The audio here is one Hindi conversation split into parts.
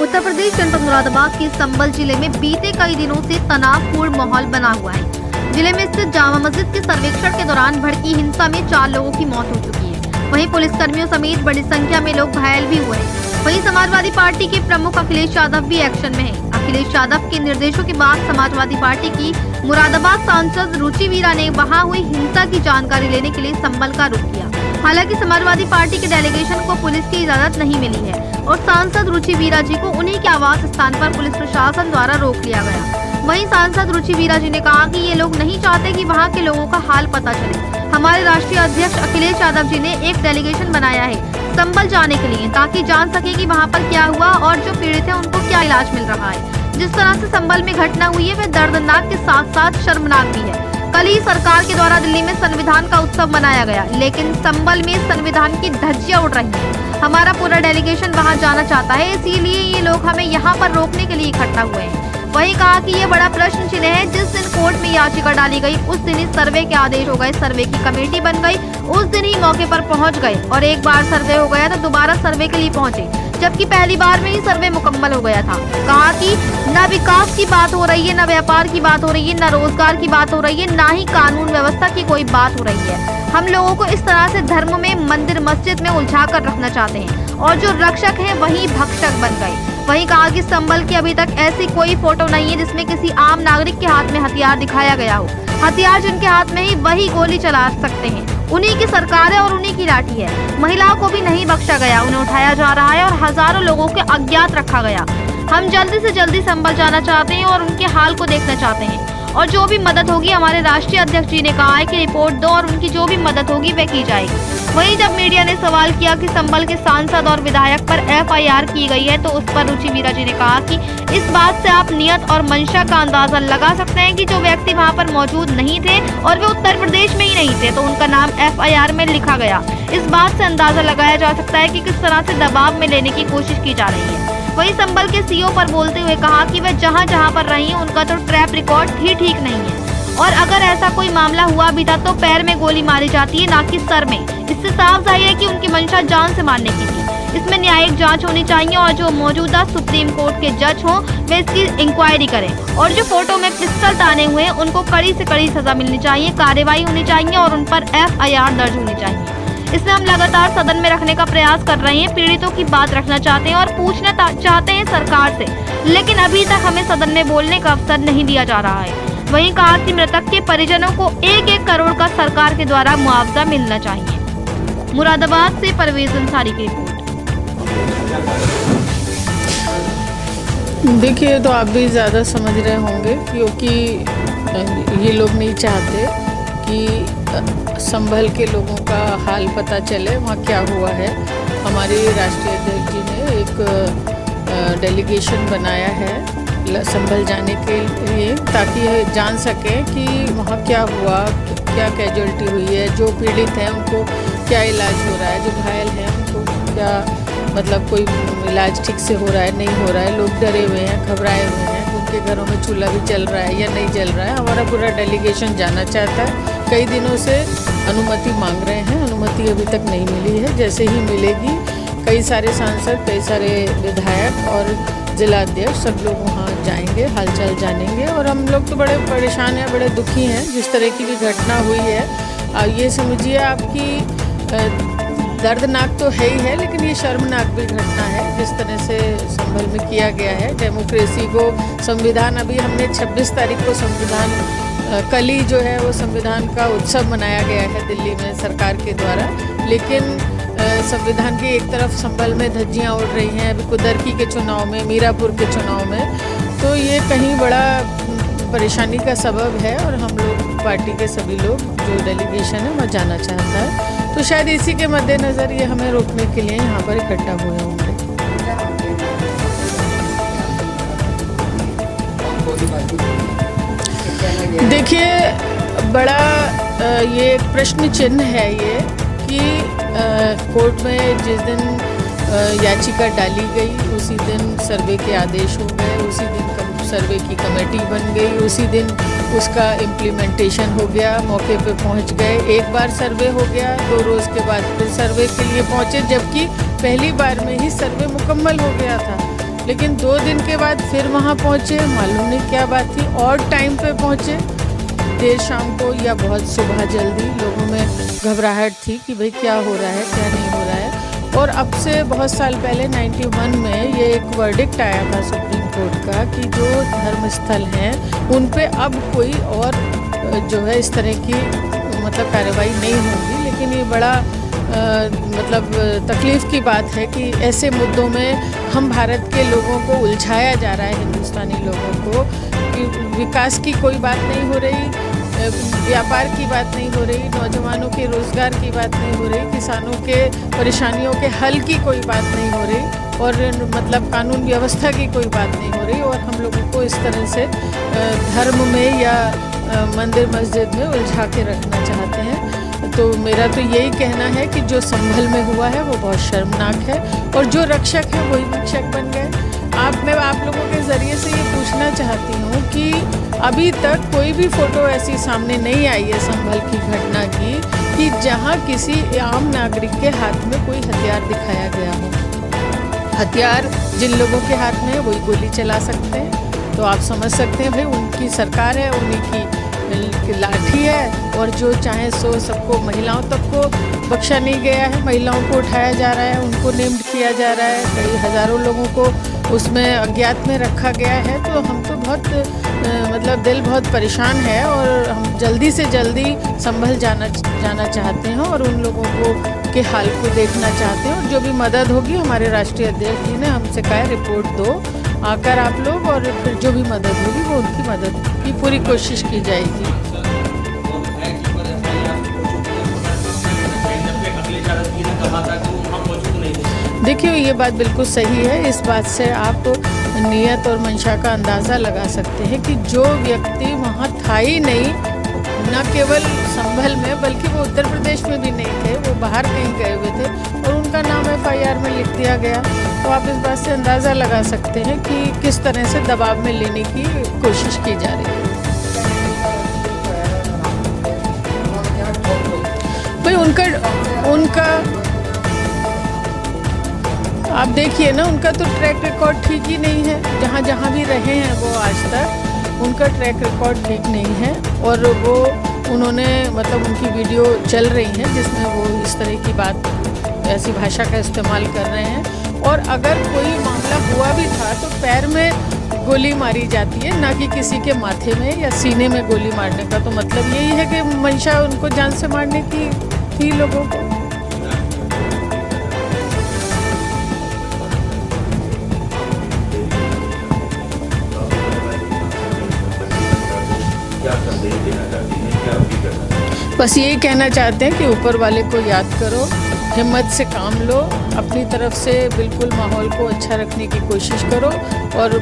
उत्तर प्रदेश जनपद मुरादाबाद के संबल जिले में बीते कई दिनों से तनावपूर्ण माहौल बना हुआ है। जिले में स्थित जामा मस्जिद के सर्वेक्षण के दौरान भड़की हिंसा में 4 लोगों की मौत हो चुकी है। वहीं पुलिसकर्मियों समेत बड़ी संख्या में लोग घायल भी हुए हैं। वहीं समाजवादी पार्टी के प्रमुख अखिलेश यादव भी एक्शन में है। अखिलेश यादव के निर्देशों के बाद समाजवादी पार्टी की मुरादाबाद सांसद रुचि वीरा ने वहां हुई हिंसा की जानकारी लेने के लिए संबल का रुख किया। हालांकि समाजवादी पार्टी के डेलीगेशन को पुलिस की इजाजत नहीं मिली है और सांसद रुचि वीरा जी को उन्हीं के आवास स्थान पर पुलिस प्रशासन द्वारा रोक लिया गया। वहीं सांसद रुचि वीरा जी ने कहा कि ये लोग नहीं चाहते कि वहां के लोगों का हाल पता चले। हमारे राष्ट्रीय अध्यक्ष अखिलेश यादव जी ने एक डेलीगेशन बनाया है संबल जाने के लिए, ताकि जान सके कि वहां पर क्या हुआ और जो पीड़ित हैं उनको क्या इलाज मिल रहा है। जिस तरह से संबल में घटना हुई है वह दर्दनाक के साथ साथ शर्मनाक भी है। कल ही सरकार के द्वारा दिल्ली में संविधान का उत्सव मनाया गया, लेकिन संबल में संविधान की धज्जियां उड़ रही हैं। हमारा पूरा डेलीगेशन वहां जाना चाहता है, इसीलिए ये लोग हमें यहाँ पर रोकने के लिए इकट्ठा हुए हैं। वहीं कहा कि ये बड़ा प्रश्न चिन्ह है। जिस दिन कोर्ट में याचिका डाली गई उस दिन ही सर्वे के आदेश हो गए, सर्वे की कमेटी बन गई, उस दिन ही मौके पर पहुंच गए और एक बार सर्वे हो गया तो दोबारा सर्वे के लिए पहुंचे, जबकि पहली बार में ही सर्वे मुकम्मल हो गया था। कहा कि न विकास की बात हो रही है, न व्यापार की बात हो रही है, न रोजगार की बात हो रही है, न ही कानून व्यवस्था की कोई बात हो रही है। हम लोगों को इस तरह से धर्म में, मंदिर मस्जिद में उलझा कर रखना चाहते हैं और जो रक्षक है वही भक्षक बन गए। वहीं कहा कि संबल की अभी तक ऐसी कोई फोटो नहीं है जिसमें किसी आम नागरिक के हाथ में हथियार दिखाया गया हो। हथियार जिनके हाथ में ही वही गोली चला सकते हैं, उन्हीं की सरकार है और उन्हीं की लाठी है। महिलाओं को भी नहीं बख्शा गया, उन्हें उठाया जा रहा है और हजारों लोगों को अज्ञात रखा गया। हम जल्दी से जल्दी संबल जाना चाहते हैं और उनके हाल को देखना चाहते हैं और जो भी मदद होगी, हमारे राष्ट्रीय अध्यक्ष जी ने कहा है कि रिपोर्ट दो और उनकी जो भी मदद होगी वह की जाएगी। वहीं जब मीडिया ने सवाल किया कि संबल के सांसद और विधायक पर FIR की गई है, तो उस पर रुचि वीरा जी ने कहा कि इस बात से आप नियत और मंशा का अंदाजा लगा सकते हैं कि जो व्यक्ति वहां पर मौजूद नहीं थे और वे उत्तर प्रदेश में ही नहीं थे, तो उनका नाम FIR में लिखा गया। इस बात से अंदाजा लगाया जा सकता है कि किस तरह से दबाव में लेने की कोशिश की जा रही है। वहीं संबल के CO पर बोलते हुए कहा कि वह जहां पर रही है उनका तो ट्रैप रिकॉर्ड ही ठीक नहीं है और अगर ऐसा कोई मामला हुआ भी था तो पैर में गोली मारी जाती है, ना कि सर में। इससे साफ जाहिर है कि उनकी मंशा जान से मारने की थी। इसमें न्यायिक जांच होनी चाहिए और जो मौजूदा सुप्रीम कोर्ट के जज हों वे इसकी इंक्वायरी करें और जो फोटो में पिस्टल ताने हुए हैं उनको कड़ी से कड़ी सजा मिलनी चाहिए, कार्रवाई होनी चाहिए और उन पर FIR दर्ज होनी चाहिए। इसमें हम लगातार सदन में रखने का प्रयास कर रहे हैं, पीड़ितों की बात रखना चाहते हैं और पूछना चाहते हैं सरकार से, लेकिन अभी तक हमें सदन में बोलने का अवसर नहीं दिया जा रहा है। वहीं कहा कि मृतक के परिजनों को 1-1 करोड़ का सरकार के द्वारा मुआवजा मिलना चाहिए। मुरादाबाद से परवेज अंसारी की रिपोर्ट। देखिए, तो आप भी ज़्यादा समझ रहे होंगे क्योंकि ये लोग नहीं चाहते कि संभल के लोगों का हाल पता चले, वहाँ क्या हुआ है। हमारे राष्ट्रीय अध्यक्ष जी ने एक डेलीगेशन बनाया है संभल जाने के लिए, ताकि जान सकें कि वहाँ क्या हुआ, क्या कैजुअल्टी हुई है, जो पीड़ित हैं उनको क्या इलाज हो रहा है, जो घायल हैं उनको क्या मतलब कोई इलाज ठीक से हो रहा है, नहीं हो रहा है। लोग डरे हुए हैं, घबराए हुए हैं, उनके घरों में चूल्हा भी चल रहा है या नहीं चल रहा है। हमारा पूरा डेलीगेशन जाना चाहता है। कई दिनों से अनुमति मांग रहे हैं, अनुमति अभी तक नहीं मिली है। जैसे ही मिलेगी कई सारे सांसद, कई सारे विधायक और जिला अध्यक्ष सब लोग वहाँ जाएंगे, हालचाल जानेंगे। और हम लोग तो बड़े परेशान हैं, बड़े दुखी हैं जिस तरह की भी घटना हुई है। ये समझिए आपकी दर्दनाक तो है ही है, लेकिन ये शर्मनाक भी घटना है जिस तरह से संभल में किया गया है। डेमोक्रेसी को, संविधान, अभी हमने 26 तारीख को संविधान, कल ही जो है वो संविधान का उत्सव मनाया गया है दिल्ली में सरकार के द्वारा, लेकिन संविधान की एक तरफ संभल में धज्जियां उड़ रही हैं अभी कुदरकी के चुनाव में, मीरापुर के चुनाव में, तो ये कहीं बड़ा परेशानी का सबब है। और हम लोग पार्टी के सभी लोग जो डेलीगेशन है वह जाना चाहता है, तो शायद इसी के मद्देनज़र ये हमें रोकने के लिए यहाँ पर इकट्ठा हुए होंगे। देखिए, बड़ा ये प्रश्न चिन्ह है ये कि कोर्ट में जिस दिन याचिका डाली गई उसी दिन सर्वे के आदेश हो गए, उसी दिन सर्वे की कमेटी बन गई, उसी दिन उसका इम्प्लीमेंटेशन हो गया, मौके पे पहुंच गए। एक बार सर्वे हो गया, 2 रोज़ के बाद फिर सर्वे के लिए पहुंचे, जबकि पहली बार में ही सर्वे मुकम्मल हो गया था। लेकिन 2 दिन के बाद फिर वहाँ पहुँचे, मालूम नहीं क्या बात थी, और टाइम पे पहुँचे देर शाम को या बहुत सुबह जल्दी। लोगों में घबराहट थी कि भाई क्या हो रहा है, क्या नहीं हो रहा है। और अब से बहुत साल पहले 91 में ये एक वर्डिक्ट आया था सुप्रीम कोर्ट का कि जो धर्म स्थल हैं उन पे अब कोई और जो है इस तरह की मतलब कार्रवाई नहीं होगी। लेकिन ये बड़ा मतलब तकलीफ़ की बात है कि ऐसे मुद्दों में हम भारत के लोगों को उलझाया जा रहा है, हिंदुस्तानी लोगों को, कि विकास की कोई बात नहीं हो रही, व्यापार की बात नहीं हो रही, नौजवानों के रोज़गार की बात नहीं हो रही, किसानों के परेशानियों के हल की कोई बात नहीं हो रही, और मतलब कानून व्यवस्था की कोई बात नहीं हो रही। और हम लोगों को इस तरह से धर्म में या मंदिर मस्जिद में उलझा के रखना चाहते हैं। तो मेरा तो यही कहना है कि जो संभल में हुआ है वो बहुत शर्मनाक है, और जो रक्षक है वही भिक्षक बन गए। मैं आप लोगों के ज़रिए से ये पूछना चाहती हूँ कि अभी तक कोई भी फ़ोटो ऐसी सामने नहीं आई है संभल की घटना की कि जहाँ किसी आम नागरिक के हाथ में कोई हथियार दिखाया गया हो। हथियार जिन लोगों के हाथ में है वही गोली चला सकते हैं। तो आप समझ सकते हैं भाई उनकी सरकार है, उन्हीं की लाठी है, और जो चाहे सो सबको, महिलाओं तक को बख्शा नहीं गया है। महिलाओं को उठाया जा रहा है, उनको नेम्ड किया जा रहा है, कई हज़ारों लोगों को उसमें अज्ञात में रखा गया है। तो हम तो बहुत मतलब दिल बहुत परेशान है, और हम जल्दी से जल्दी संभल जाना चाहते हैं और उन लोगों को के हाल को देखना चाहते हैं। और जो भी मदद होगी, हमारे राष्ट्रीय अध्यक्ष जी ने हमसे कहा है रिपोर्ट दो आकर आप लोग, और फिर जो भी मदद होगी वो उनकी मदद की पूरी कोशिश की जाएगी। देखिए ये बात बिल्कुल सही है। इस बात से आप नीयत और मंशा का अंदाज़ा लगा सकते हैं कि जो व्यक्ति वहाँ था ही नहीं, न केवल संभल में बल्कि वो उत्तर प्रदेश में भी नहीं थे, वो बाहर कहीं गए हुए थे, और उनका नाम FIR में लिख दिया गया। तो आप इस बात से अंदाज़ा लगा सकते हैं कि किस तरह से दबाव में लेने की कोशिश की जा रही है। भाई उनका आप देखिए ना, उनका तो ट्रैक रिकॉर्ड ठीक ही नहीं है। जहाँ भी रहे हैं वो आज तक, उनका ट्रैक रिकॉर्ड ठीक नहीं है। और वो उन्होंने मतलब उनकी वीडियो चल रही है जिसमें वो इस तरह की बात, ऐसी भाषा का इस्तेमाल कर रहे हैं। और अगर कोई मामला हुआ भी था तो पैर में गोली मारी जाती है, ना कि किसी के माथे में या सीने में गोली मारने का। तो मतलब यही है कि मंशा उनको जान से मारने की थी लोगों को। बस यही कहना चाहते हैं कि ऊपर वाले को याद करो, हिम्मत से काम लो, अपनी तरफ से बिल्कुल माहौल को अच्छा रखने की कोशिश करो। और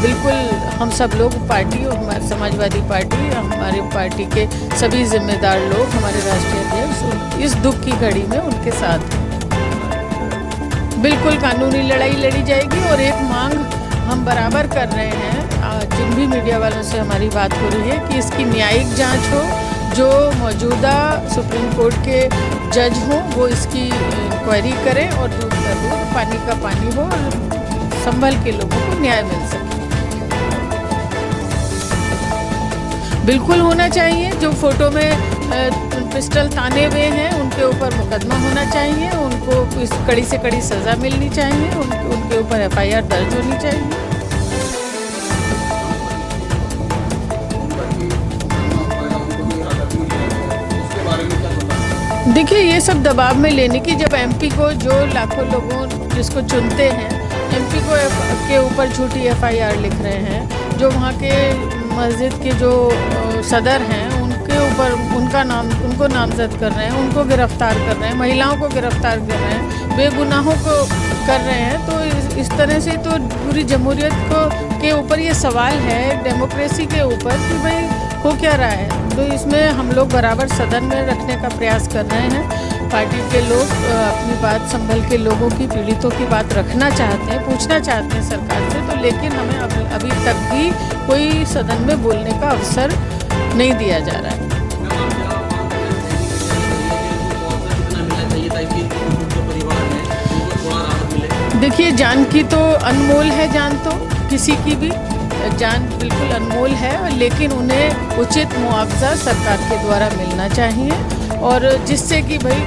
बिल्कुल हम सब लोग पार्टी, और हमारी समाजवादी पार्टी, हमारी पार्टी के सभी जिम्मेदार लोग, हमारे राष्ट्रीय अध्यक्ष इस दुख की घड़ी में उनके साथ हैं। बिल्कुल कानूनी लड़ाई लड़ी जाएगी। और एक मांग हम बराबर कर रहे हैं, जिन भी मीडिया वालों से हमारी बात हो रही है, कि इसकी न्यायिक जांच हो। जो मौजूदा सुप्रीम कोर्ट के जज हों वो इसकी इंक्वायरी करें, और दूध का दूध, पानी का पानी हो, और संभल के लोगों को न्याय मिल सके। बिल्कुल होना चाहिए। जो फोटो में पिस्टल ताने हुए हैं उनके ऊपर मुकदमा होना चाहिए, उनको इस कड़ी से कड़ी सज़ा मिलनी चाहिए, उनके ऊपर FIR दर्ज होनी चाहिए। देखिए ये सब दबाव में लेने की, जब MP को, जो लाखों लोगों जिसको चुनते हैं, MP को के ऊपर झूठी FIR लिख रहे हैं, जो वहाँ के मस्जिद के जो सदर हैं उनके ऊपर उनको नामजद कर रहे हैं, उनको गिरफ्तार कर रहे हैं, महिलाओं को गिरफ्तार कर रहे हैं, बेगुनाहों को कर रहे हैं। तो इस तरह से तो पूरी जमहूरियत के ऊपर ये सवाल है, डेमोक्रेसी के ऊपर, कि भाई हो क्या रहा है। तो इसमें हम लोग बराबर सदन में रखने का प्रयास कर रहे हैं। पार्टी के लोग अपनी बात, संभल के लोगों की, पीड़ितों की बात रखना चाहते हैं, पूछना चाहते हैं सरकार से। तो लेकिन हमें अभी तक भी कोई सदन में बोलने का अवसर नहीं दिया जा रहा है। देखिए, जान की तो अनमोल है, जान तो किसी की भी जान बिल्कुल अनमोल है, लेकिन उन्हें उचित मुआवजा सरकार के द्वारा मिलना चाहिए और जिससे कि भाई